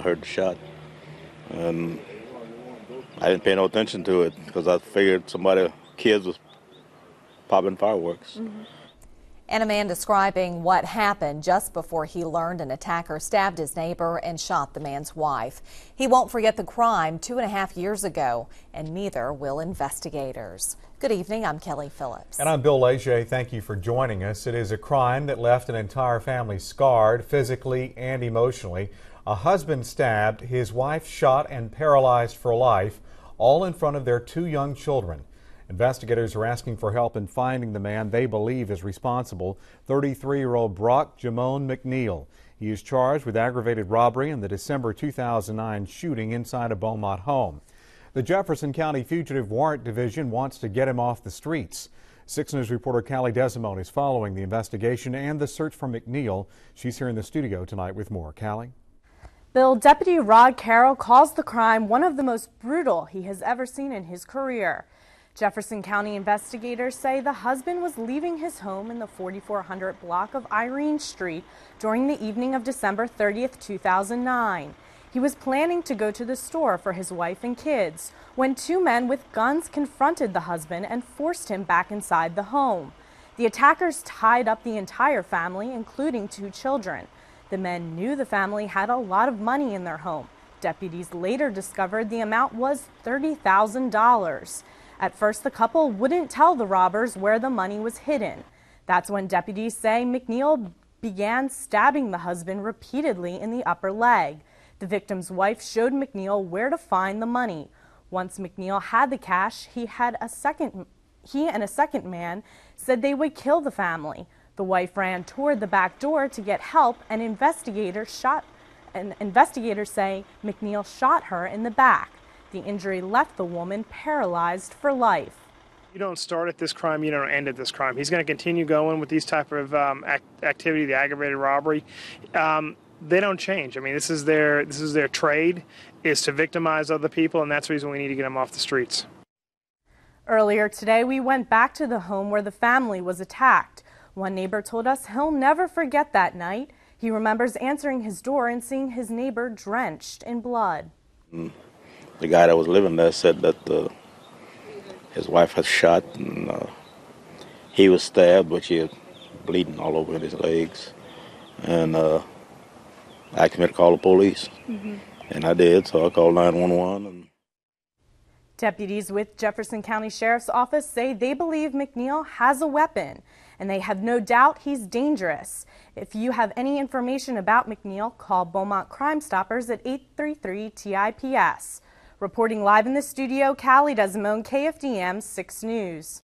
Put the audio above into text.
heard the shot. And I didn't pay no attention to it because I figured kids was popping fireworks. And a man describing what happened just before he learned an attacker stabbed his neighbor and shot the man's wife. He won't forget the crime 2.5 years ago, and neither will investigators. Good evening, I'm Kelly Phillips. And I'm Bill Leger. Thank you for joining us. It is a crime that left an entire family scarred physically and emotionally. A husband stabbed, his wife shot and paralyzed for life, all in front of their 2 young children. Investigators are asking for help in finding the man they believe is responsible, 33-year-old Brock Jimone McNeil. He is charged with aggravated robbery in the December 2009 shooting inside a Beaumont home. The Jefferson County Fugitive Warrant Division wants to get him off the streets. 6 News reporter Callie Desimone is following the investigation and the search for McNeil. She's here in the studio tonight with more. Callie? Bill, Deputy Rod Carroll calls the crime one of the most brutal he has ever seen in his career. Jefferson County investigators say the husband was leaving his home in the 4400 block of Irene Street during the evening of December 30th, 2009. He was planning to go to the store for his wife and kids when 2 men with guns confronted the husband and forced him back inside the home. The attackers tied up the entire family, including 2 children. The men knew the family had a lot of money in their home. Deputies later discovered the amount was $30,000. At first, the couple wouldn't tell the robbers where the money was hidden. That's when deputies say McNeil began stabbing the husband repeatedly in the upper leg. The victim's wife showed McNeil where to find the money. Once McNeil had the cash, he and a second man said they would kill the family. The wife ran toward the back door to get help, and investigators say McNeil shot her in the back. The injury left the woman paralyzed for life. You don't start at this crime, you don't end at this crime. He's going to continue going with these type of activity, the aggravated robbery. They don't change. I mean, this is their trade, is to victimize other people, and that's the reason we need to get them off the streets. Earlier today, we went back to the home where the family was attacked. One neighbor told us he'll never forget that night. He remembers answering his door and seeing his neighbor drenched in blood. The guy that was living there said that his wife had shot and he was stabbed, but she had bleeding all over his legs. And I asked him to call the police. And I did, so I called 911. Deputies with Jefferson County Sheriff's Office say they believe McNeil has a weapon, and they have no doubt he's dangerous. If you have any information about McNeil, call Beaumont Crime Stoppers at 833-TIPS. Reporting live in the studio, Callie Desimone, KFDM 6 News.